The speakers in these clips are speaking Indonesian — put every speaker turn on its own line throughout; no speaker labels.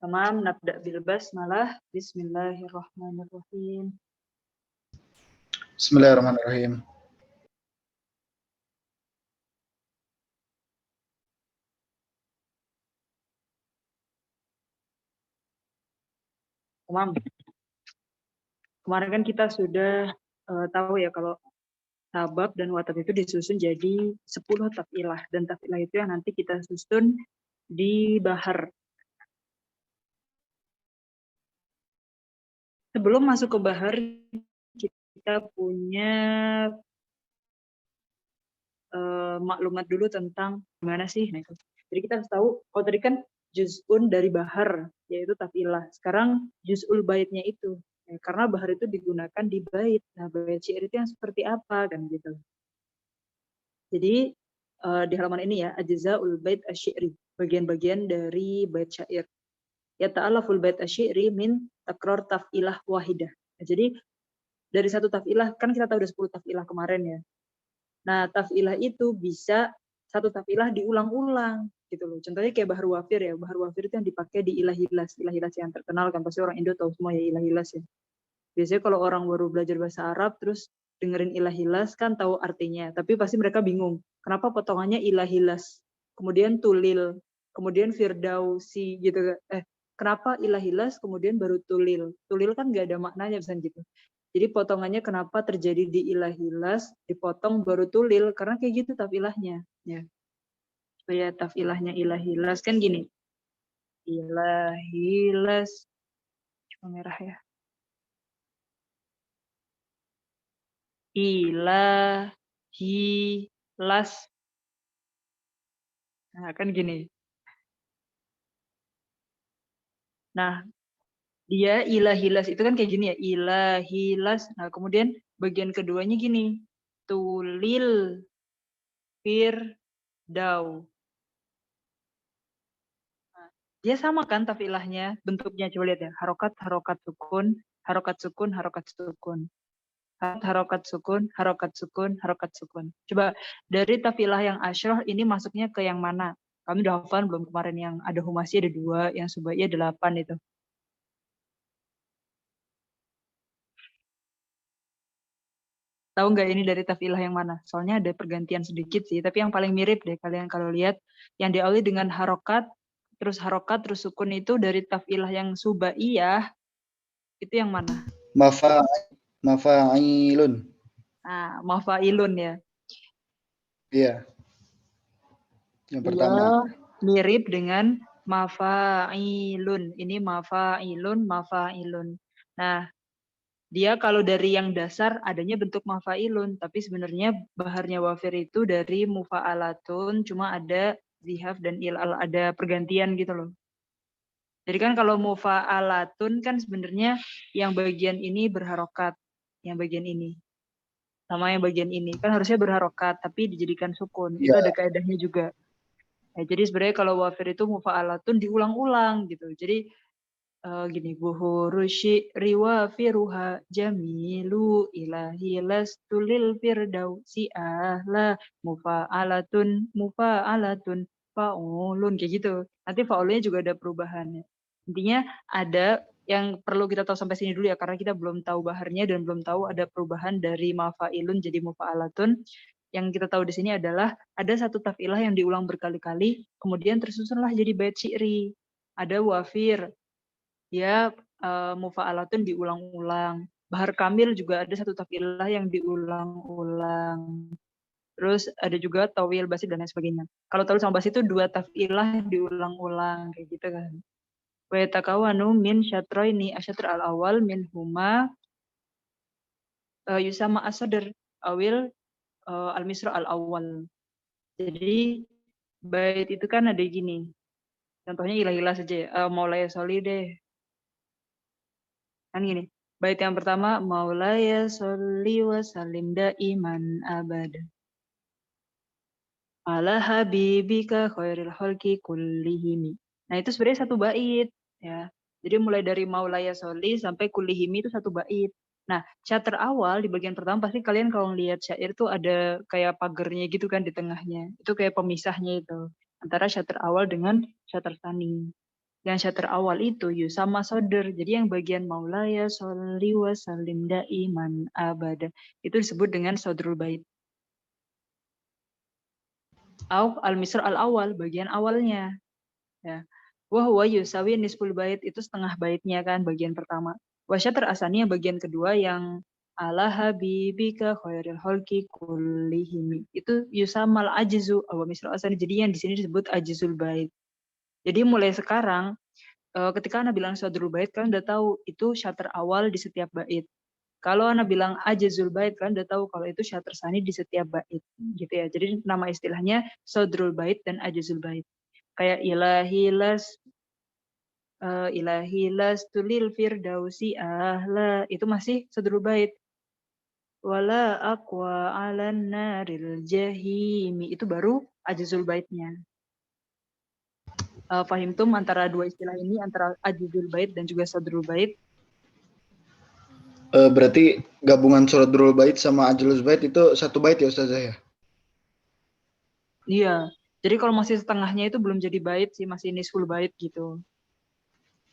Tamam, nabda bil basmalah. Bismillahirrahmanirrahim.
Bismillahirrahmanirrahim.
Tamam. Kemarin kan kita sudah tahu ya kalau sabab dan watab itu disusun jadi 10 tafilah, dan tafilah itu yang nanti kita susun di bahar. Sebelum masuk ke bahar, kita punya maklumat dulu tentang gimana sih. Nah, itu. Jadi kita harus tahu, kalau tadi kan juz'un dari bahar, yaitu tafilah. Sekarang juz'ul baitnya itu. Ya, karena bahar itu digunakan di bait. Nah, bait syair itu yang seperti apa kan gitu. Jadi di halaman ini ya, ajza'ul bait asy-syi'ri, bagian-bagian dari bait syair. Ya ta'alaful bait asy-syi'ri min takrar taf'ilah wahidah. Nah, jadi dari satu taf'ilah, kan kita tahu ada 10 taf'ilah kemarin ya. Nah, taf'ilah itu bisa satu taf'ilah diulang-ulang gitu loh. Contohnya kayak bahar wafir ya. Bahar wafir itu yang dipakai di ilahilas. Ilahilas yang terkenal kan, pasti orang Indo tahu semua ya ilahilas ya. Biasanya kalau orang baru belajar bahasa Arab terus dengerin ilahilas kan tahu artinya, tapi pasti mereka bingung. Kenapa potongannya ilahilas? Kemudian tulil, kemudian firdausi gitu. Kenapa ilahilas kemudian baru tulil? Tulil kan nggak ada maknanya misalnya gitu. Jadi potongannya kenapa terjadi di ilahilas, dipotong baru tulil, karena kayak gitu tafilahnya. Ya. Supaya tafilahnya ilahilas kan gini. Ilahilas, cuma merah ya. Ilahilas. Nah, kan gini. Nah, dia ilahilas itu kan kayak gini ya. Ilahilas. Nah, kemudian bagian keduanya gini. Tulil firdau. Nah, dia sama kan tafilahnya, bentuknya coba lihat ya. Harokat, harokat sukun, harokat sukun, harokat sukun. Harokat sukun, harokat sukun, harokat sukun. Coba dari tafilah yang asyroh ini masuknya ke yang mana? Kami udah hafal belum kemarin yang ada humasi ada 2, yang subai 8 itu. Tahu nggak ini dari tafilah yang mana? Soalnya ada pergantian sedikit sih, tapi yang paling mirip deh kalian kalau lihat yang diawali dengan harokat, terus sukun itu dari tafilah yang subaiyah, itu yang mana?
Mafa'ilun.
Nah, mafailun ya.
Iya. Yang pertama.
Dia mirip dengan mafailun. Ini mafailun, mafailun. Nah, dia kalau dari yang dasar adanya bentuk mafailun, tapi sebenarnya baharnya wafir itu dari mufa'alatun, cuma ada zihaf dan ilal, ada pergantian gitu loh. Jadi kan kalau mufa'alatun kan sebenarnya yang bagian ini berharokat, yang bagian ini. Sama yang bagian ini. Kan harusnya berharokat, tapi dijadikan sukun.
Ya.
Itu ada kaedahnya juga. Ya, jadi sebenarnya kalau wafir itu mufa'alatun diulang-ulang gitu. Jadi gini, buhuru syi'ri wafiruha jamilu ilahi lastulil firdausi ahla mufa'alatun fa'ulun kayak gitu. Nanti fa'ulnya juga ada perubahannya. Intinya ada yang perlu kita tahu sampai sini dulu ya, karena kita belum tahu baharnya dan belum tahu ada perubahan dari mafa'ilun jadi mufa'alatun. Yang kita tahu di sini adalah ada satu tafilah yang diulang berkali-kali, kemudian tersusunlah jadi bait syi'ri. Ada wafir, dia mufa'alatun diulang-ulang. Bahar kamil juga ada satu tafilah yang diulang-ulang. Terus ada juga tawil basit dan lain sebagainya. Kalau tawil sama basit itu 2 tafilah diulang-ulang kayak gitu kan. Wa yatakawanu min syatraini asyatr al-awwal min huma yusama as-sadr awil al-misra al-awwal. Jadi bait itu kan ada gini. Contohnya ilah-ilah saja ya. Maulaya soli deh. Kan gini. Bait yang pertama, Maulaya sholli wa sallim daiman abada. Ala habibika khairil khalqi kullihimi. Nah, itu sebenarnya satu bait ya. Jadi mulai dari Maulaya sholli sampai kullihimi itu satu bait. Nah, syair awal di bagian pertama pasti kalian kalau lihat syair tuh ada kayak pagernya gitu kan di tengahnya. Itu kayak pemisahnya itu antara syair awal dengan syair tsani. Yang syater awal itu sama sodr. Jadi yang bagian maulaya sholli wa sallim daiman abada itu disebut dengan sodrul bait. Au al-misr al-awal, bagian awalnya. Ya. Wa huwa yusawi nisful bait, itu setengah baitnya kan, bagian pertama. Wa syater asani yang bagian kedua yang ala habibika khairil khalqi kullihim. Itu yusamal ajzu wa misr asani. Jadi yang di sini disebut ajzul bait. Jadi mulai sekarang ketika Anda bilang sodrul bait, kalian udah tahu itu syater awal di setiap bait. Kalau Anda bilang ajzul bait, kalian udah tahu kalau itu syater sani di setiap bait. Gitu ya. Jadi nama istilahnya sodrul bait dan ajzul bait. Kayak ilahi las tulil firdausi ahla, itu masih sodrul bait. Wala aqwa alan naril jahimi, itu baru ajzul baitnya. Fahimtum antara dua istilah ini, antara ajzul bait dan juga sodrul bait?
Berarti gabungan sodrul bait sama ajlul bait itu satu bait ya Ustazah ya?
Iya. Jadi kalau masih setengahnya itu belum jadi bait sih, masih nisful bait gitu.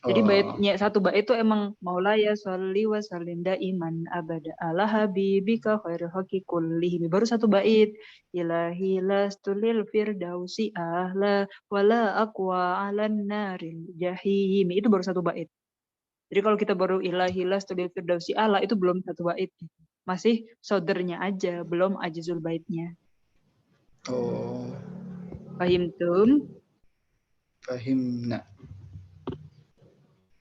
Jadi baitnya satu bait itu emang maulaya sholli wa sallim daiman abada ala habibika khairul khalqi kullihim. Baru satu bait. Ilahi lastulil firdausi ahla wala aqwa alan naril jahim. Itu baru satu bait. Jadi kalau kita baru ilahi lastulil firdausi ahla itu belum satu bait. Masih sodernya aja, belum ajzul baitnya.
Oh.
Fahimtum?
Fahimna.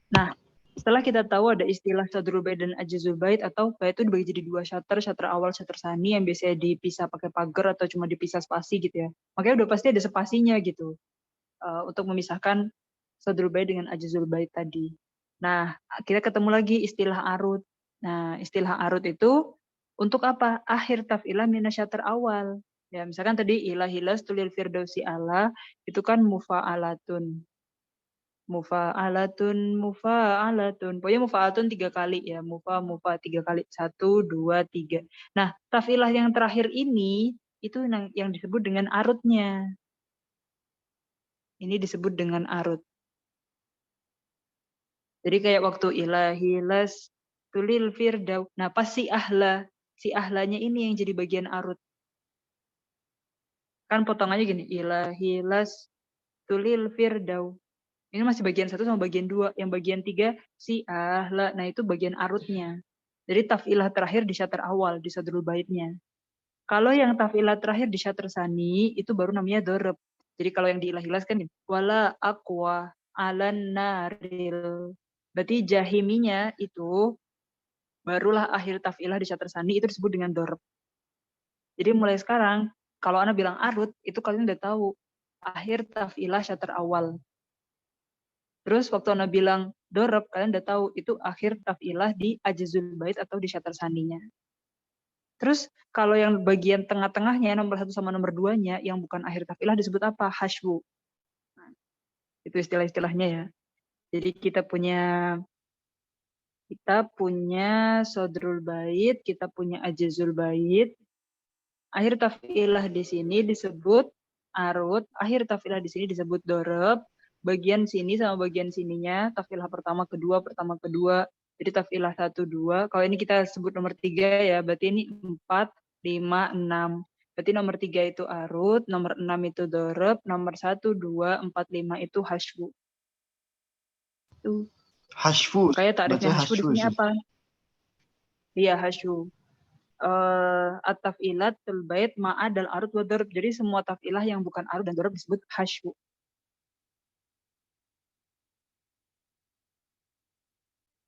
Nah, setelah kita tahu ada istilah sodrul bait dan ajzul bait, atau bait itu dibagi jadi dua syater, syater awal, syater sani yang biasanya dipisah pakai pagar atau cuma dipisah spasi gitu ya. Makanya udah pasti ada spasinya gitu untuk memisahkan sodrul bait dengan ajzul bait tadi. Nah, kita ketemu lagi istilah arut. Nah, istilah arut itu untuk apa? Akhir taf'ilah mina syater awal. Ya, misalkan tadi ilahilas tulil firdausi ala, itu kan mufa'alatun. Mufa'alatun. Pokoknya mufa'alatun 3 kali ya. Mufa 3 kali. 1, 2, 3. Nah, tafilah yang terakhir ini, itu yang disebut dengan arutnya. Ini disebut dengan arut. Jadi kayak waktu ilahilas tulil firdaus. Nah, pas si ahla. Si ahlanya ini yang jadi bagian arut. Kan potongannya gini. Ilahilas tulil firdaus. Ini masih bagian 1 sama bagian 2. Yang bagian 3 si ahla. Nah, itu bagian arutnya. Jadi taf'ilah terakhir di syater awal, di sodrul baitnya. Kalau yang taf'ilah terakhir di syater sani, itu baru namanya dorob. Jadi kalau yang diilah-ilas kan, wala aqwa alan naril. Berarti jahiminya itu, barulah akhir taf'ilah di syater sani, itu disebut dengan dorob. Jadi mulai sekarang, kalau Anda bilang arut, itu kalian udah tahu. Akhir taf'ilah syater awal. Terus waktu Anda bilang dorob, kalian udah tahu itu akhir taf'ilah di ajzul bait atau di syater saninya. Terus kalau yang bagian tengah-tengahnya, nomor 1 sama nomor 2-nya, yang bukan akhir taf'ilah disebut apa? Hashwu. Nah, itu istilah-istilahnya ya. Jadi kita punya sodrul bait, kita punya ajzul bait. Akhir taf'ilah di sini disebut arut, akhir taf'ilah di sini disebut dorob. Bagian sini sama bagian sininya, taf'ilah pertama, kedua, jadi taf'ilah 1, 2. Kalau ini kita sebut nomor 3 ya, berarti ini 4, 5, 6. Berarti nomor 3 itu arut, nomor 6 itu dorob, nomor 1, 2, 4, 5 itu hashwu. Itu.
Hashwu.
Kayak takrifnya hashwu di sini
Ustaz.
apa? Iya, hashwu. At-taf'ilat bait ma'adal arut wa dorob. Jadi semua taf'ilah yang bukan arut dan dorob disebut hashwu.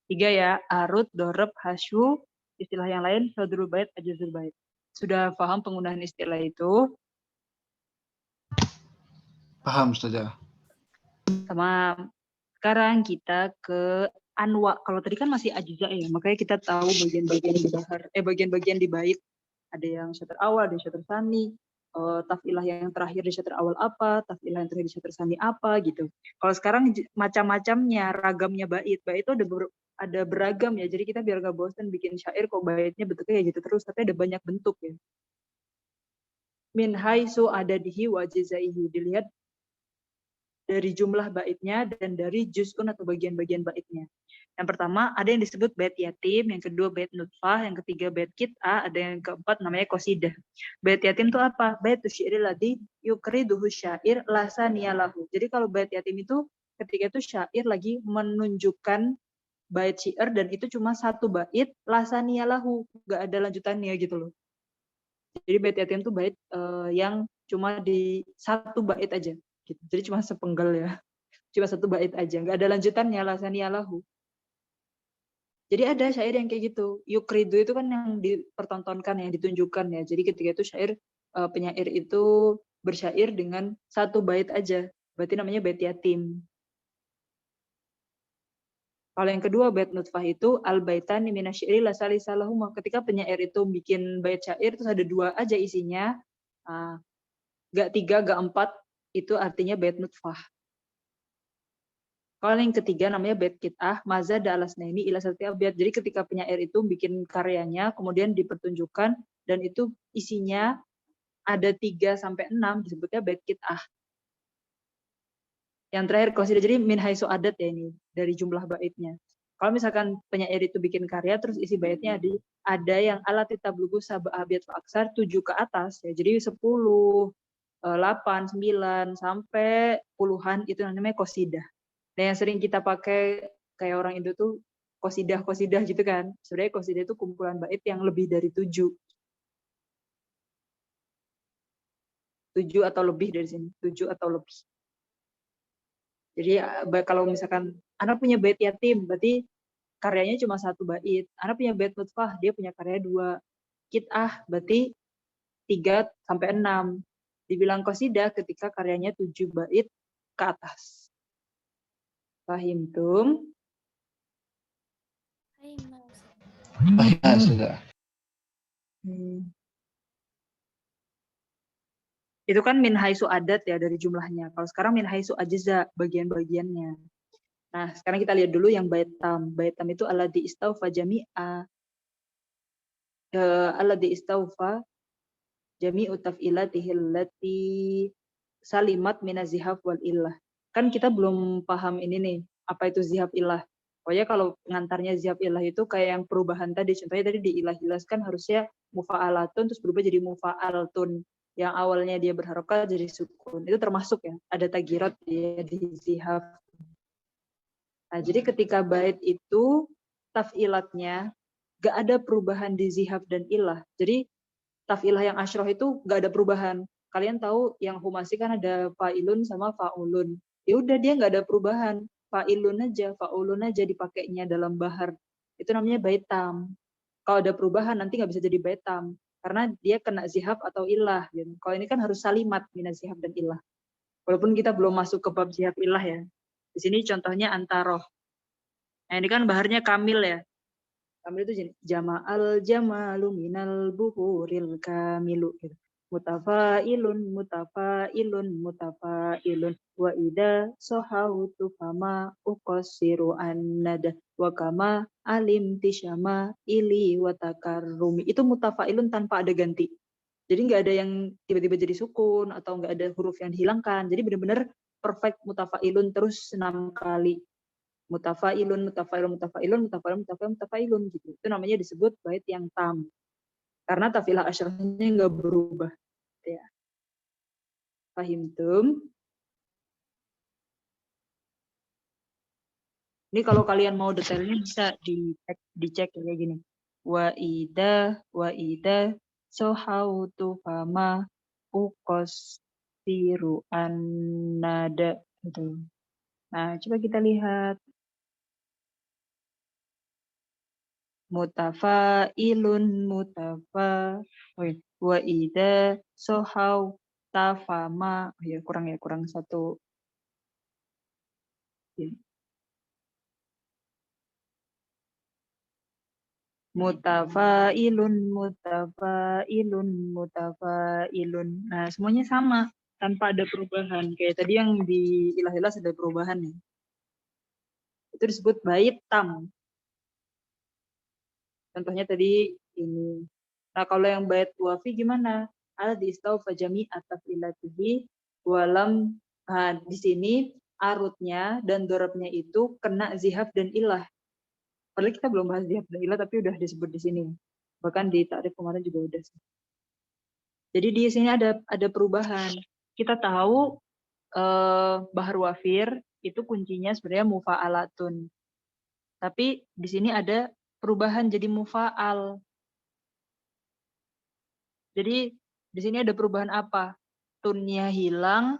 Tiga ya, arut, dorob, hashwu, istilah yang lain, sodrul bait, ajzul bait. Sudah paham penggunaan istilah itu?
Paham, Ustazah.
Sama sekarang kita ke anwa. Kalau tadi kan masih ajza ya, makanya kita tahu bagian-bagian di bahar, bagian-bagian di bait. Ada yang syater awal, ada yang syater sani, taf'ilah yang terakhir di syater awal apa, taf'ilah yang terakhir di syater sani apa gitu. Kalau sekarang macam-macamnya, ragamnya bait. Bait itu ada beragam ya, jadi kita biar gak bosan bikin syair kok baitnya bentuknya kayak gitu terus, tapi ada banyak bentuk ya. Min haitsu adadihi wa jazaihi, dilihat dari jumlah baitnya dan dari juz'un atau bagian-bagian baitnya. Yang pertama ada yang disebut bait yatim, yang kedua bait nutfah, yang ketiga bait kit'ah, ada yang keempat namanya qasidah. Bait yatim itu apa? Bait syairil ladzi yukriduhu syair la saniyalahu. Jadi kalau bait yatim itu ketika itu syair lagi menunjukkan bait syair dan itu cuma satu bait la saniyalahu, enggak ada lanjutannya gitu loh. Jadi bait yatim itu bait yang cuma di satu bait aja gitu. Jadi cuma sepenggal ya. Cuma satu bait aja, enggak ada lanjutannya la saniyalahu. Jadi ada syair yang kayak gitu. Yukridu itu kan yang dipertontonkan, yang ditunjukkan ya. Jadi ketika itu syair penyair itu bersyair dengan satu bait aja. Berarti namanya bait yatim. Kalau yang kedua bait nutfah itu al baitani minasyairi la salisalahuma. Ketika penyair itu bikin bait syair terus ada dua aja isinya. Gak tiga, gak empat, itu artinya bait nutfah. Kalau yang ketiga namanya bait kit'ah, maza da alasnaini ila setiap bait. Jadi ketika penyair itu bikin karyanya, kemudian dipertunjukkan, dan itu isinya ada 3 sampai 6, disebutnya bait kit'ah. Yang terakhir qasidah, jadi min haitsu adat ya ini, dari jumlah baitnya. Kalau misalkan penyair itu bikin karya, terus isi baitnya ada yang ala titablugu sab'a abiyat fa aksar, 7 ke atas, ya. Jadi 10, 8, 9, sampai puluhan, itu namanya qasidah. Dan yang sering kita pakai kayak orang Indo tuh qasidah gitu kan. Sebenarnya qasidah itu kumpulan bait yang lebih dari 7. 7 atau lebih dari sini. 7 atau lebih. Jadi kalau misalkan anak punya bait yatim, berarti karyanya cuma satu bait. Anak punya bait nutfah, dia punya karya 2. Kit'ah, berarti 3 sampai 6. Dibilang qasidah ketika karyanya 7 bait ke atas. Pahim tum?
Ya, sudah.
Itu kan min haitsu adat ya dari jumlahnya. Kalau sekarang min haitsu ajza, bagian-bagiannya. Nah, sekarang kita lihat dulu yang bait tam. Bait tam itu alladzi istaufa jami'a alladzi istaufa jami'u taf'ilatihi allati salimat minaz-zihaf wal illah. Kan kita belum paham ini nih, apa itu zihaf illah. Pokoknya kalau pengantarnya zihaf illah itu kayak yang perubahan tadi. Contohnya tadi di ilah-ilas kan harusnya mufa'alatun terus berubah jadi mufa'altun. Yang awalnya dia berharokat jadi sukun. Itu termasuk ya, ada tagirat ya di zihaf. Nah, jadi ketika bait itu taf'ilatnya gak ada perubahan di zihaf dan ilah. Jadi taf'ilah yang asyroh itu gak ada perubahan. Kalian tahu yang humasi kan ada fa'ilun sama fa'ulun. Ya udah dia gak ada perubahan. Fa'ilun aja, fa'ulun aja dipakainya dalam bahar. Itu namanya bait tam. Kalau ada perubahan nanti nggak bisa jadi bait tam karena dia kena zihab atau ilah. Gitu. Kalau ini kan harus salimat minaz zihab dan ilah. Walaupun kita belum masuk ke bab zihab ilah ya. Di sini contohnya antaroh. Nah ini kan baharnya kamil ya. Kamil itu jama'al jamalu minal buhuril kamilu. Gitu. Mutafailun, mutafailun, mutafailun. Wa ida sohautu fama uqasiru an-nada. Wa kama alim tisyama ili wa takarrumi. Itu mutafailun tanpa ada ganti. Jadi nggak ada yang tiba-tiba jadi sukun atau nggak ada huruf yang dihilangkan. Jadi benar-benar perfect mutafailun terus 6 kali. Mutafailun, mutafailun, mutafailun, mutafailun, mutafailun, mutafailun gitu. Itu namanya disebut bait yang tam. Karena tafilah asyrahnya nggak berubah. Ya. Pahim tum? Ini kalau kalian mau detailnya bisa dicek kayak gini. Wa ida sohautu fama ukos tiru annada gitu. Nah, coba kita lihat. Wa ida sohau tafama. Oh ya, kurang satu. Mutafailun, mutafailun, mutafailun. Nah, semuanya sama tanpa ada perubahan. Kayak tadi yang di ilah-ilah ada perubahan nih. Itu disebut bait tam. Contohnya tadi ini. Nah, kalau yang bait wafi gimana? Al distau fajami ataf ilatihi walam Nah, di sini arutnya dan dorobnya itu kena zihaf dan ilah. Padahal kita belum bahas zihaf dan ilah, tapi udah disebut di sini. Bahkan di takrif kemarin juga udah. Jadi di sini ada perubahan. Kita tahu bahar wafir itu kuncinya sebenarnya mufa'alatun. Tapi di sini ada perubahan jadi mufa'al. Jadi di sini ada perubahan apa? Tunnya hilang,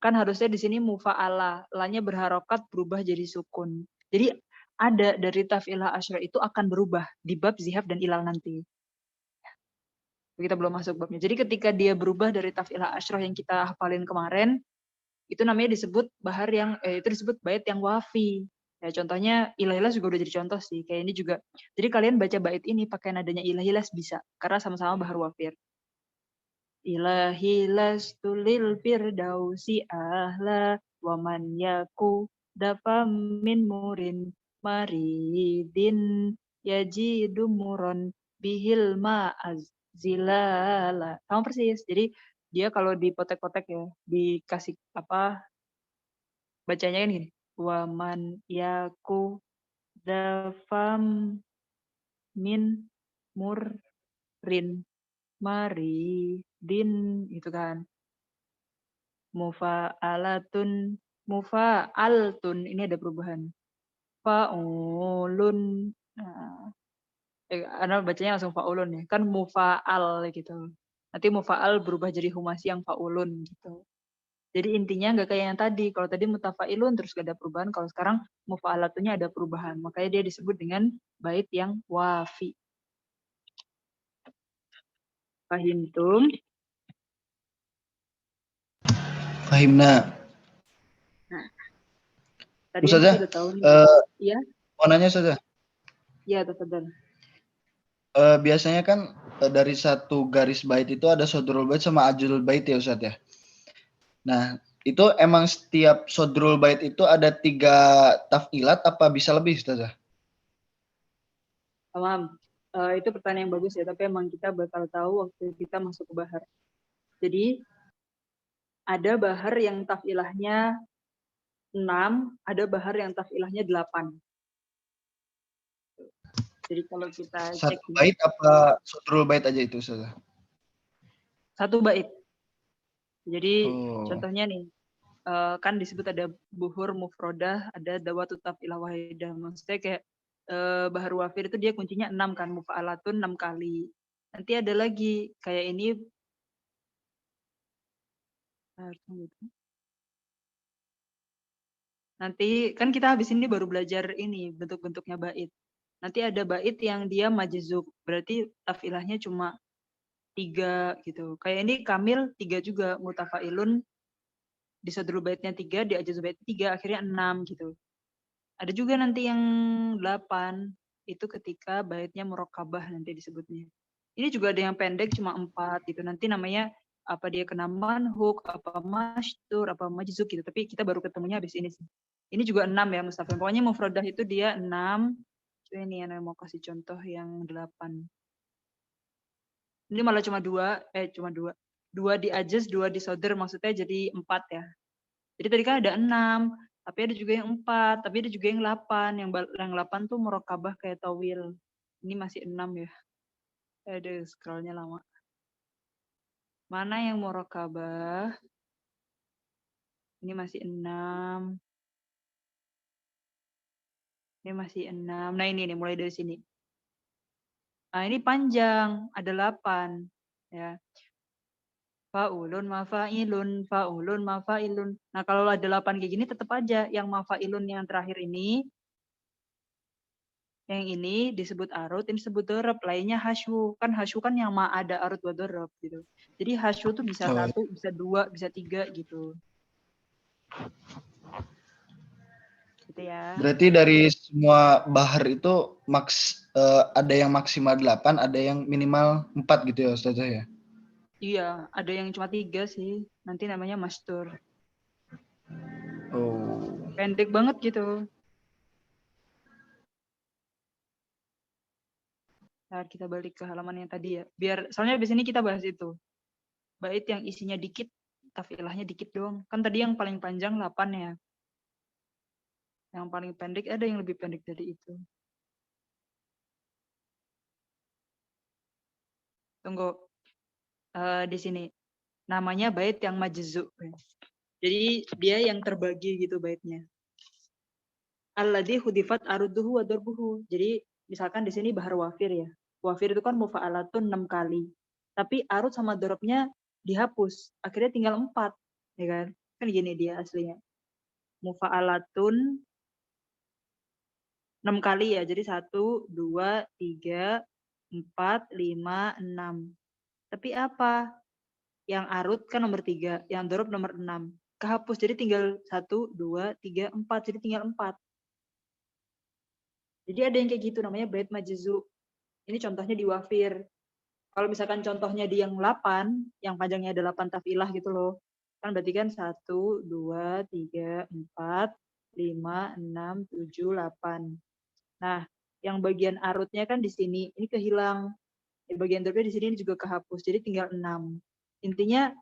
kan harusnya di sini mufa'ala, lanya berharokat berubah jadi sukun. Jadi ada dari taf'ilah asyra itu akan berubah di bab zihaf dan ilal nanti. Kita belum masuk babnya. Jadi ketika dia berubah dari taf'ilah asyra yang kita hafalin kemarin, itu namanya disebut bahar yang itu disebut bait yang wafi. Ya contohnya ilahilas juga udah jadi contoh sih. Kayak ini juga. Jadi kalian baca bait ini pakai nadanya ilahilas bisa karena sama-sama bahar wafir. Ilahilas tulil firdausi ahla wa man yaku dafa min murin maridin yajidu muron bihil ma'az zilala. Sama persis. Jadi dia kalau dipotek-potek ya, dikasih apa bacanya kan gini. Waman yaku dafam min murrin maridin gitu kan. Mufa'alatun mufa'altun ini ada perubahan. Fa'ulun. Nah, Anda bacanya langsung fa'ulun ya. Kan mufa'al gitu. Nanti mufa'al berubah jadi humasi yang fa'ulun gitu. Jadi intinya nggak kayak yang tadi. Kalau tadi mutafa'ilun terus gak ada perubahan. Kalau sekarang mufa'alatunya ada perubahan. Makanya dia disebut dengan bait yang wafi. Fahimtum?
Fahimna.
Nah, tadi kan
Ustazah,
kita udah tahu nih. Iya?
mau nanya saja.
Iya, tafadhal.
Biasanya kan dari satu garis bait itu ada sodrul bait sama ajrul bait ya Ustaz ya. Nah, itu emang setiap sodrul bait itu ada 3 taf'ilat apa bisa lebih Ustazah?
Paham. Itu pertanyaan yang bagus ya, tapi emang kita bakal tahu waktu kita masuk ke bahar. Jadi, ada bahar yang taf'ilahnya 6, ada bahar yang taf'ilahnya 8. Jadi kalau kita cek
Satu bait apa sodrul bait aja itu Ustazah?
satu bait. Jadi
Oh.
contohnya nih, kan disebut ada buhur mufrodah, ada dawatu taf'ilah wahidah. Maksudnya kayak bahar wafir itu dia kuncinya 6 kan, mufa'alatun 6 kali. Nanti ada lagi kayak ini nanti kan kita habis ini baru belajar ini bentuk-bentuknya bait. Nanti ada bait yang dia majzub, berarti taf'ilahnya cuma 3 gitu. Kayak ini kamil 3 juga, mutafailun di sodrul baitnya 3, di ajaz bait 3, akhirnya 6 gitu. Ada juga nanti yang 8, itu ketika baitnya murokabah nanti disebutnya. Ini juga ada yang pendek cuma 4 gitu. Nanti namanya apa dia kena manhuk, apa masytur, apa majzub gitu. Tapi kita baru ketemunya habis ini sih. Ini juga 6 ya Mustafa. Pokoknya mufradah itu dia 6. Ini yang mau kasih contoh yang 8. Ini malah cuma 2, cuma 2. 2 di ajaz, 2 di sodr, maksudnya jadi 4 ya. Jadi tadi kan ada 6, tapi ada juga yang 4, tapi ada juga yang 8. Yang 8 tuh murokabah kayak tawil. Ini masih 6 ya. Aduh, scrollnya lama. Mana yang murokabah? Ini masih 6. Ini masih 6. Nah ini nih, mulai dari sini. Nah ini panjang, ada 8. Ya. Fa'ulun mafa'ilun, fa'ulun mafa'ilun. Nah kalau ada 8 kayak gini tetap aja yang mafa'ilun yang terakhir ini, yang ini disebut arut, ini disebut dorob, lainnya hasyu. Kan hasyu kan yang ma ada arut wa dorob gitu. Jadi hasyu tuh bisa 1, bisa 2, bisa 3 gitu. Gitu ya.
Berarti dari semua bahar itu ada yang maksimal 8, ada yang minimal 4 gitu ya Ustazah ya?
Iya, ada yang cuma 3 sih. Nanti namanya mastur.
Oh.
Pendek banget gitu. Nah, kita balik ke halaman yang tadi ya. Biar soalnya di sini kita bahas itu. Bait yang isinya dikit tafilahnya dikit dong. Kan tadi yang paling panjang 8 ya. Yang paling pendek ada yang lebih pendek dari itu. Tunggu. Di sini. Namanya bait yang majzu. Jadi dia yang terbagi gitu baitnya. Alladzi hudifat aruduhu wa darbuhu. Jadi misalkan di sini bahar wafir ya. Wafir itu kan mufa'alatun 6 kali. Tapi arud sama dorobnya dihapus. Akhirnya tinggal 4. Ya kan? Kan gini dia aslinya. Mufa'alatun 6 kali ya. Jadi 1, 2, 3, 4, 5, 6. Tapi apa? Yang arud kan nomor 3. Yang dorob nomor 6. Kehapus. Jadi tinggal 1, 2, 3, 4. Jadi tinggal 4. Jadi ada yang kayak gitu namanya bait majzu. Ini contohnya di wafir. Kalau misalkan contohnya di yang 8, yang panjangnya ada 8 tafilah gitu loh. Kan berarti kan 1, 2, 3, 4, 5, 6, 7, 8. Nah, yang bagian arutnya kan di sini, ini kehilang. Bagian dorobnya di sini ini juga kehapus, jadi tinggal 6. Intinya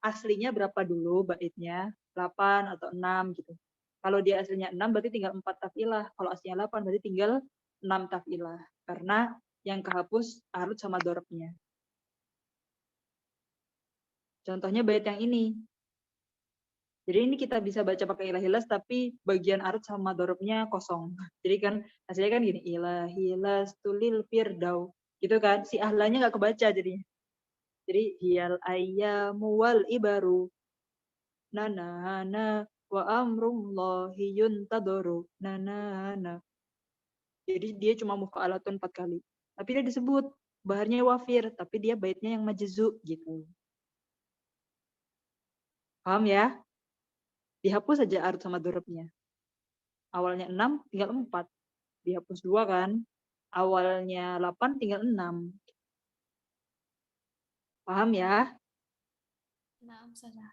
aslinya berapa dulu baitnya? 8 atau 6 gitu. Kalau dia aslinya 6 berarti tinggal 4 tafilah. Kalau aslinya 8 berarti tinggal 6 tafilah. Karena yang kehapus arut sama dorobnya. Contohnya bait yang ini. Jadi ini kita bisa baca pakai ilahilas tapi bagian arut sama dorobnya kosong. Jadi kan hasilnya kan gini, ilahilas tulil firdau. Gitu kan, si ahlanya nggak kebaca jadinya. Jadi hiyal ayyamu wal ibaru. Nana wa amrullahi yuntadaru. Nana. Jadi dia cuma mufa'alatun 4 kali. Tapi dia disebut baharnya wafir, tapi dia baitnya yang majzu gitu. Paham ya? Dihapus saja arut sama dorobnya. Awalnya 6 tinggal 4. Dihapus 2 kan. Awalnya 8 tinggal 6. Paham ya?
Nah, Ustazah.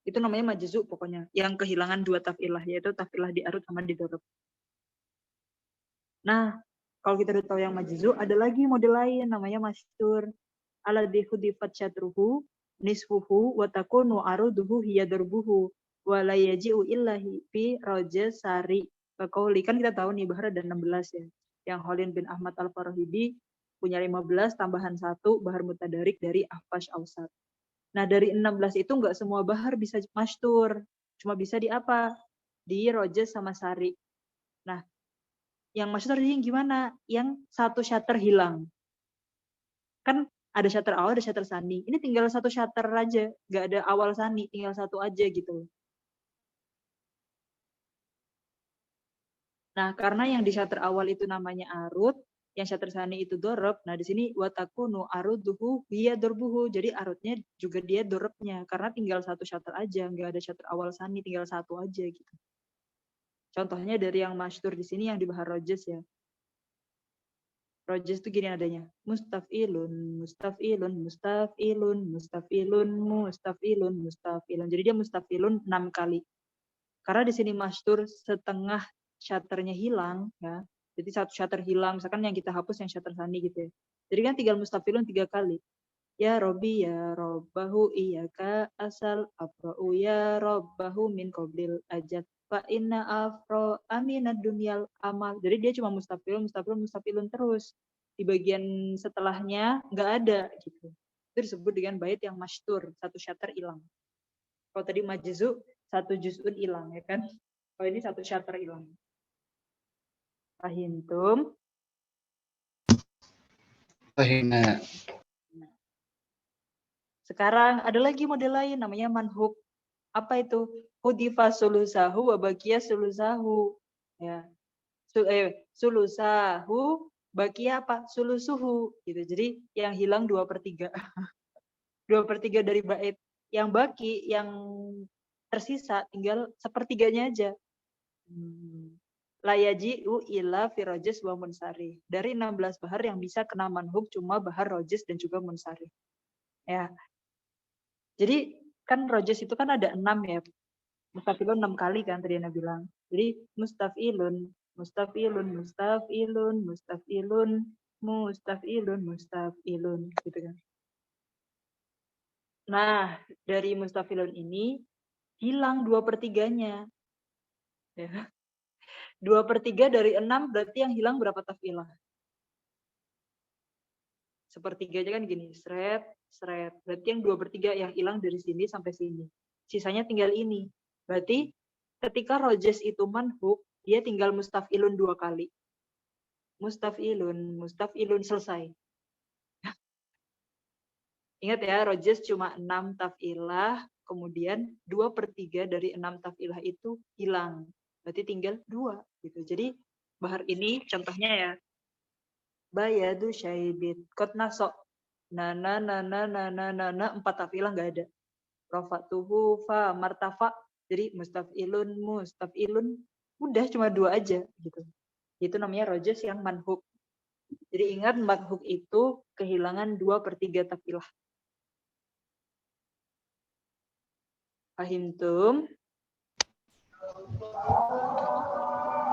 Itu namanya majzu pokoknya. Yang kehilangan 2 tafilah, yaitu tafilah di arut sama di dorob. Nah, kalau kita udah tahu yang majzu, ada lagi model lain namanya masyhur. Alladzi hudifat syatruhu nisfuhu wa takunu aruduhu hiya darbuhu wa la yaji'u illahi fi rajas sari. Bakauli kan kita tahu nih bahar ada 16 ya. Yang Khalil bin Ahmad Al-Farahidi punya 15 tambahan 1 bahar mutadarik dari Ahfash Ausat. Nah, dari 16 itu nggak semua bahar bisa masyhur. Cuma bisa di apa? Di rajas sama sari. Nah, yang masyhur tadi yang gimana? Yang satu syater hilang. Kan ada shutter awal, ada shutter sani. Ini tinggal satu shutter aja, nggak ada awal sani, tinggal satu aja gitu. Nah, karena yang di shutter awal itu namanya arut, yang shutter sani itu dorob. Nah, di sini watakunu aruduhu hiya dorbuhu. Jadi arutnya juga dia dorobnya, karena tinggal satu shutter aja, nggak ada shutter awal sani, tinggal satu aja gitu. Contohnya dari yang masyhur di sini yang di Bahar Rojes ya. Rojes itu gini adanya. Mustafilun, mustafilun, mustafilun, mustafilun, mustafilun, mustafilun. Jadi dia mustafilun 6 kali. Karena di sini masyhur setengah shutternya hilang ya. Jadi satu shutter hilang, misalkan yang kita hapus yang shutter sani gitu ya. Jadi kan tinggal mustafilun 3 kali. Ya Robbi ya Robbahu iyaka asal afra'u ya Robbahu min qoblil ajat fa inna afro aminad dunyal amal. Jadi dia cuma mustafilun, mustafilun, mustafilun terus. Di bagian setelahnya nggak ada gitu. Itu disebut dengan bait yang masyhur, satu shutter hilang. Kalau tadi majzu, satu juz'un hilang ya kan. Kalau ini satu shutter hilang. Fahimtum?
Fahimna.
Sekarang ada lagi model lain namanya manhub. Apa itu? Hudifa sulusahu wa baqiya sulusahu. Ya. Sulusahu baqiya apa? Sulusuhu gitu. Jadi yang hilang 2/3. 2/3 dari bait. Yang baki, yang tersisa tinggal 1/3-nya aja. Layaji'u ila firojis wa munsari. Dari 16 bahar yang bisa kena manhub cuma bahar rojis dan juga munsari. Ya. Jadi kan rojes itu kan ada 6 ya. Mustafilun 6 kali kan tadi Anda bilang. Jadi mustafilun, mustafilun, mustafilun, mustafilun, mustafilun, mustafilun gitu kan. Nah, dari mustafilun ini hilang 2/3-nya. Ya. 2/3 dari 6 berarti yang hilang berapa tafilah? Sepertiga aja kan gini, seret, seret. Berarti yang 2/3 yang hilang dari sini sampai sini. Sisanya tinggal ini. Berarti ketika rojes itu manhuk, dia tinggal mustafilun 2 kali. Mustafilun selesai. Ingat ya, rojes cuma 6 tafilah, kemudian 2/3 dari 6 tafilah itu hilang. Berarti tinggal 2 gitu. Jadi bahar ini contohnya ya, bayadu syaibit kot nasok nana nana nana nana 4 tafilah nggak ada. Rofatuhu fa martafa, jadi mustafilun udah cuma 2 aja gitu. Itu namanya rojes yang manhuk. Jadi ingat manhuk itu kehilangan 2/3 tafilah. Fahimtum?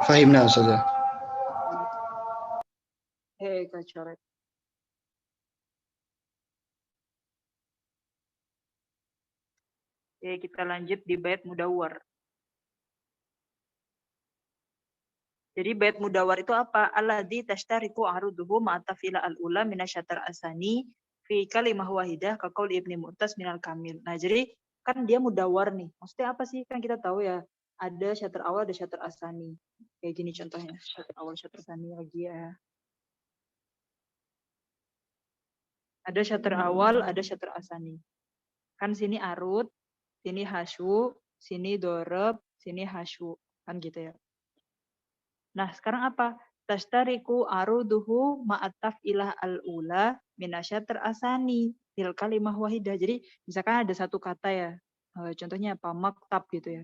Fahimna Ustazah.
Kak Coret. Oke, kita lanjut di bait mudawwar. Jadi bait mudawwar itu apa? Alladzi tashtariku aruduhu ma'atafila al-ula minasyatar asani fi kalimah wahidah kaqaul Ibnu Mu'taz minal kamil. Nah, jadi kan dia mudawwar nih. Maksudnya apa sih? Kan kita tahu ya, ada syatar awal, ada syatar asani. Kayak gini contohnya, syatar awal, syatar asani lagi ya. Ada syatar awal, ada syatar asani. Kan sini arut, sini hasyu, sini doreb, sini hasyu. Kan gitu ya. Nah, sekarang apa? Tashtariku aruduhu ma'ataf ilah al-ula minasyatar asani fil kalimah wahidah. Jadi, misalkan ada satu kata ya. Contohnya apa? Maktab gitu ya.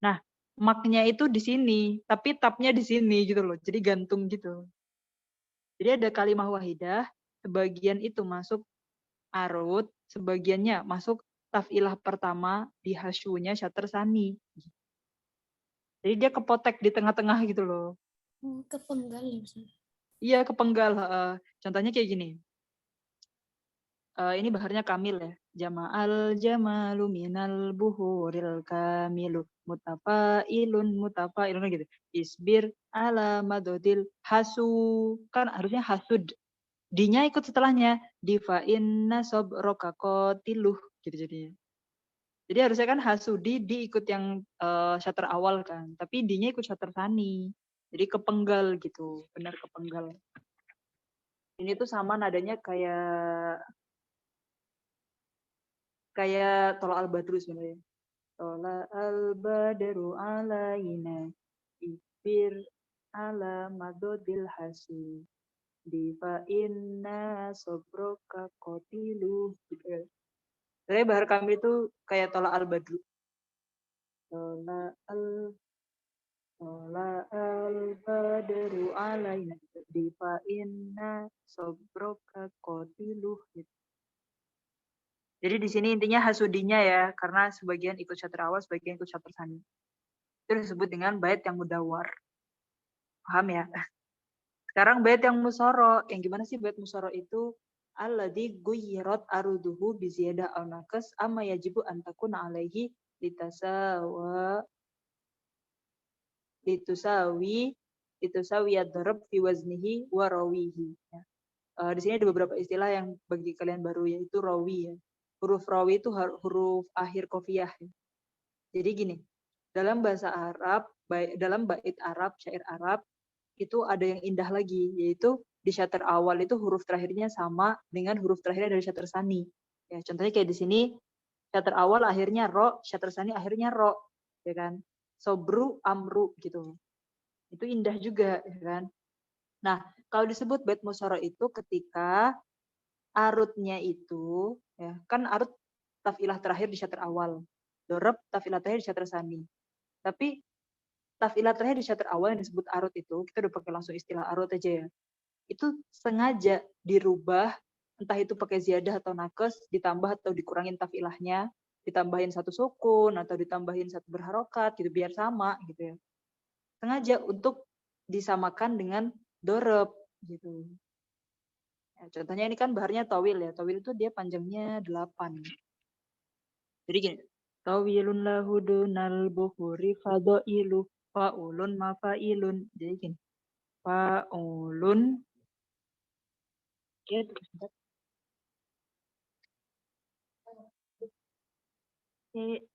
Nah, maknya itu di sini, tapi tabnya di sini gitu loh. Jadi gantung gitu. Jadi ada kalimah wahidah, sebagian itu masuk arut, sebagiannya masuk tafilah pertama di hasyunya syatar sani. Jadi dia kepotek di tengah-tengah gitu loh.
Kepenggal ya Ustaz.
Iya, kepenggal. Contohnya kayak gini. Ini baharnya kamil ya. Jama'al jamalu minal buhuril kamilu. Mutafailun gitu. Isbir ala madodil hasu. Kan harusnya hasud. Dinya ikut setelahnya. Difa inna sobroka kotiluh. Gitu jadinya. Jadi harusnya kan hasudi diikut yang syatar awal kan. Tapi dinya ikut syatar sani. Jadi kepenggal gitu. Benar kepenggal. Ini tuh sama nadanya kayak Tola al-Badru sebenarnya. Tola al-Badru alaina ibir ala madodil hasi difa inna sobroka kotilu gitu ya. Jadi bahar kami itu kayak Tola al-Badru. Tola al-Badru alaina difa inna sobroka kotilu gitu. Jadi di sini intinya hasudinya ya, karena sebagian ikut syatar awal, sebagian ikut syatar sani. Itu disebut dengan bait yang mudawwar. Paham ya? Sekarang bait yang musoro. Yang gimana sih bait musoro itu? Alladzi guyyirat aruduhu bi ziyadah aw naqas amma yajibu an takuna alaihi litusawi ad-darab fi waznihi wa rawihi. Ya. Di sini ada beberapa istilah yang bagi kalian baru, yaitu rawi ya. Huruf rawi itu huruf akhir qafiyah. Ya. Jadi gini, dalam bahasa Arab, dalam bait Arab, syair Arab, itu ada yang indah lagi, yaitu di syatar awal itu huruf terakhirnya sama dengan huruf terakhirnya dari syatar sani. Ya, contohnya kayak di sini, syatar awal akhirnya ro, syatar sani akhirnya ro, ya kan? Sobru, amru gitu. Itu indah juga, ya kan? Nah, kalau disebut bait musoro itu ketika arutnya itu, ya kan arut tafilah terakhir di syatar awal, dorob tafilah terakhir di syatar sani. Tapi tafilah terakhir di syatar awal yang disebut arut itu, kita udah pakai langsung istilah arut aja ya. Itu sengaja dirubah, entah itu pakai ziyadah atau nakes, ditambah atau dikurangin tafilahnya, ditambahin satu sukun atau ditambahin satu berharokat gitu biar sama gitu ya. Sengaja untuk disamakan dengan dorob gitu. Ya, contohnya ini kan baharnya tawil ya. Tawil itu dia panjangnya 8. Jadi gini. Tawilun lahu dunal bukhuri fadailu fa'ulun mafa'ilun. Jadi gini. Fa'ulun. Oke, terus bentar. Oke.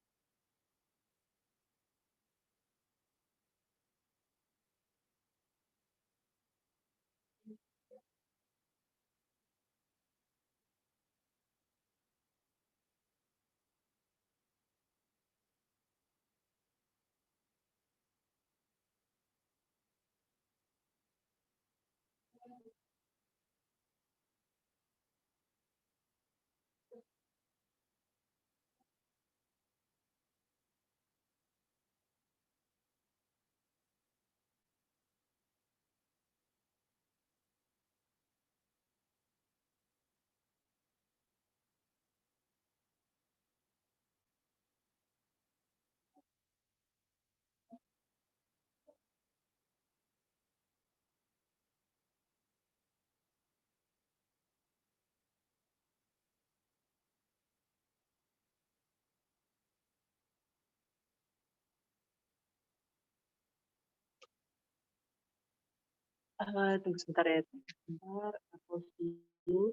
Tunggu sebentar ya. Sebentar. Aku dulu.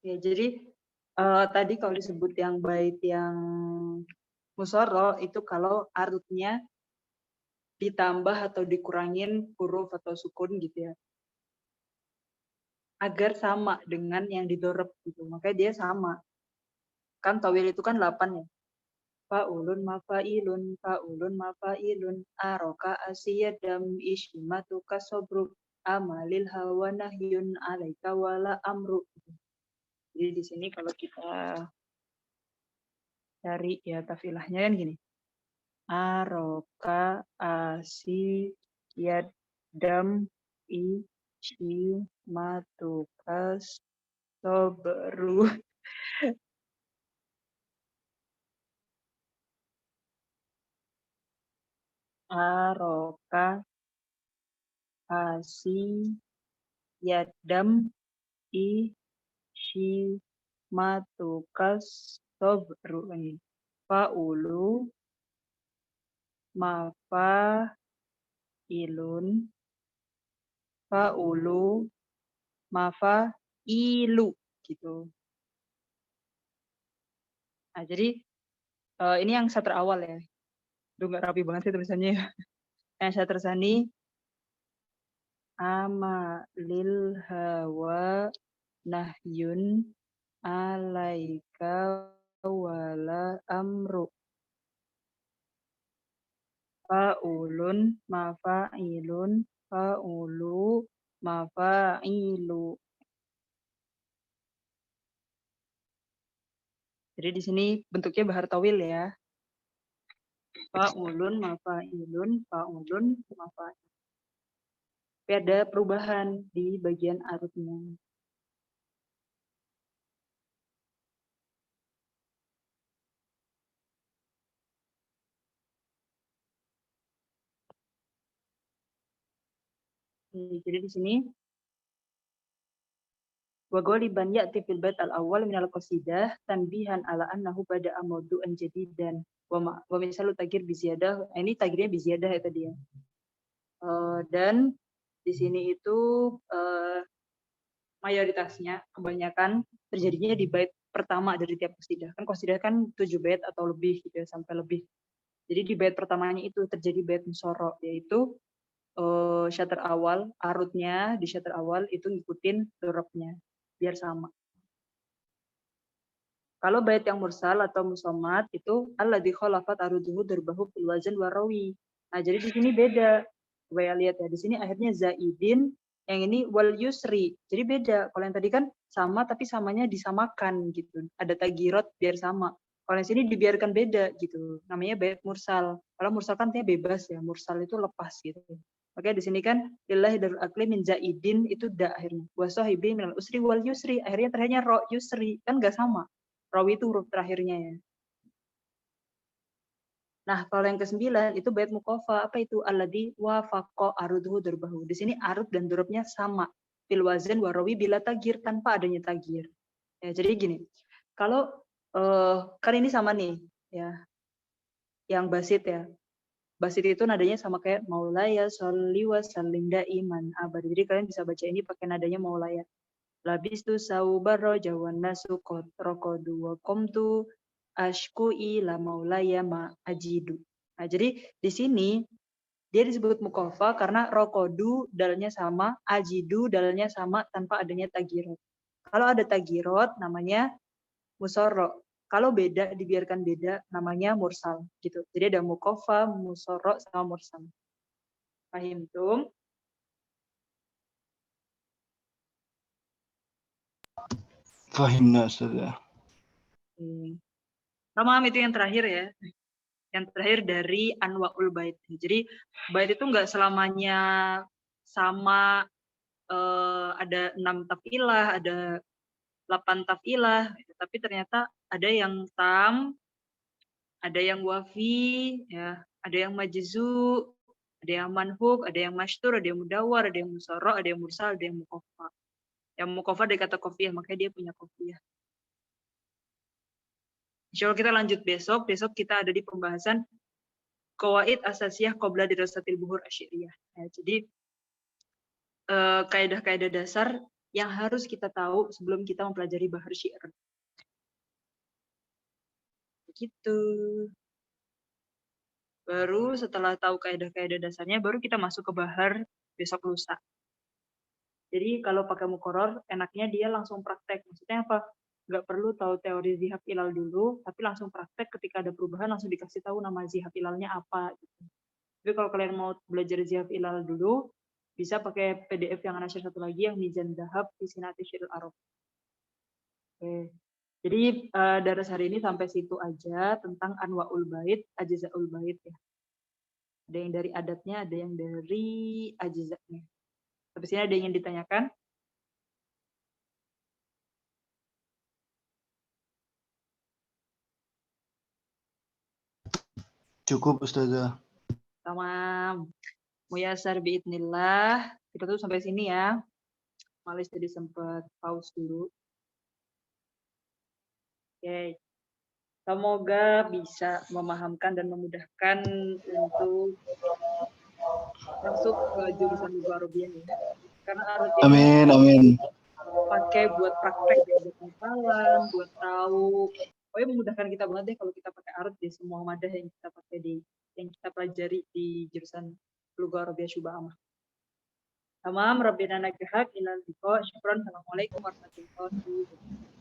Ya, jadi tadi kalau disebut yang bait yang musoro itu kalau arutnya ditambah atau dikurangin huruf atau sukun gitu ya. Agar sama dengan yang didorep gitu. Makanya dia sama. Kan tawil itu kan 8 ya. Fa'ulun mafa'ilun aroka asiyadam ishimatu kasobruk amalil hawa nahyun alaika wala amru. Jadi di sini kalau kita cari ya tafilahnya kan gini. Aroka asiyadam ishimatu kasobruk. Aroka asiyadam matukas sobru ini faulu mafa ilun faulu mafa ilu gitu. Nah, jadi ini yang satria awal ya. Duh, nggak rapi banget sih tulisannya ya. Yang satria ini ama lil hawa nahyun alaika wala amru. Fa'ulun mafa'ilun fa'ulu mafa'ilu. Jadi di sini bentuknya bahar tawil ya. Fa'ulun mafa'ilun fa'ulun mafa'ilun. Tapi ada perubahan di bagian arutnya. Jadi di sini wa ghaliban ya'ti fil bait al-awwal min al-qasidah tanbihan ala annahu bada'a mawdu'an jadidan wa misalu tagir bi ziyadah. Ini tagirnya bi ziyadah ya tadi ya. Dan di sini itu mayoritasnya kebanyakan terjadinya di bait pertama dari tiap qasidah. Kan qasidah kan 7 bait atau lebih gitu ya, sampai lebih. Jadi di bait pertamanya itu terjadi bait musoro, yaitu syater awal, arutnya di syater awal itu ngikutin dorobnya biar sama. Kalau bait yang mursal atau musammat itu alladzi khalafat aruduhu darbahu fil wazn warawi. Nah, jadi di sini beda. Coba lihat ya, di sini akhirnya zaidin, yang ini wal yusri. Jadi beda. Kalau yang tadi kan sama tapi samanya disamakan gitu. Ada tagirot biar sama. Kalau yang sini dibiarkan beda gitu. Namanya bait mursal. Kalau mursal kan artinya bebas ya. Mursal itu lepas gitu. Makanya di sini kan lillahi darul akli min zaidin itu da akhirnya. Wa sahibi minal usri wal yusri. Akhirnya terakhirnya ro yusri. Kan nggak sama. Rawi itu huruf terakhirnya ya. Nah, kalau yang ke-9 itu bait muqafa. Apa itu? Alladzi wafaqa arudhu durbahu. Di sini arud dan durubnya sama. Fil wazan warawi bila tagir, tanpa adanya tagir. Ya, jadi gini. Kalau kan ini sama nih ya. Yang basit ya. Basit itu nadanya sama kayak maulaya sholli wa sallim daiman abadi. Jadi kalian bisa baca ini pakai nadanya maulaya. Labistu saubar roja wan nasu qad raqadu wa qamtu ashku ila maulaya ma ajidu. Nah, jadi di sini dia disebut mukofa karena rokodu dalnya sama, ajidu dalnya sama tanpa adanya tagirot. Kalau ada tagirot namanya musorro. Kalau beda dibiarkan beda namanya mursal gitu. Jadi ada mukofa, musorro sama mursal. Paham tuh?
Fahimna Ustaz ya.
Tamam, itu yang terakhir ya. Yang terakhir dari anwaul bait. Jadi bait itu nggak selamanya sama, ada 6 tafilah, ada 8 tafilah, tapi ternyata ada yang tam, ada yang wafi, ya, ada yang majzu, ada yang manhuk, ada yang masytur, ada yang mudawar, ada yang musarra, ada yang mursal, ada yang muqaffa. Yang muqaffa dari kata qafiyah, makanya dia punya qafiyah. Insyaallah kita lanjut besok. Besok kita ada di pembahasan qawaid asasiyah qabla dirasatil buhur asyiriyah. Ya, jadi kaidah-kaidah dasar yang harus kita tahu sebelum kita mempelajari bahar syair. Begitu. Baru setelah tahu kaidah-kaidah dasarnya, baru kita masuk ke bahar besok lusa. Jadi kalau pakai mukoror, enaknya dia langsung praktek. Maksudnya apa? Nggak perlu tahu teori zihab ilal dulu, tapi langsung praktek ketika ada perubahan, langsung dikasih tahu nama zihab ilalnya apa. Gitu. Tapi kalau kalian mau belajar zihab ilal dulu, bisa pakai PDF yang ada satu lagi, yang Mizan Dahab, Fisinati Syirul Arab. Oke. Jadi daras hari ini sampai situ aja tentang Anwaul Bait, Ajzaul Bait ya. Ada yang dari adatnya, ada yang dari ajzanya. Habis ini ada yang ingin ditanyakan?
Cukup Ustazah.
Tamam. Muyasar biidnillah. Kita tuh sampai sini ya. Malis tadi sempat pause dulu. Oke. Semoga bisa memahamkan dan memudahkan untuk masuk ke jurusan Lugha Arabiah ya. Karena arut ini
Amin.
pakai buat praktek ya, buat hafalan, buat tahu. Pokoknya memudahkan kita banget deh kalau kita pakai arut di semua madah yang kita pakai yang kita pelajari di jurusan Lugha Arabiah Syuba Amah. Tamam, Rabbina nakahak ilal liqa. Syukran. Assalamualaikum warahmatullahi wabarakatuh.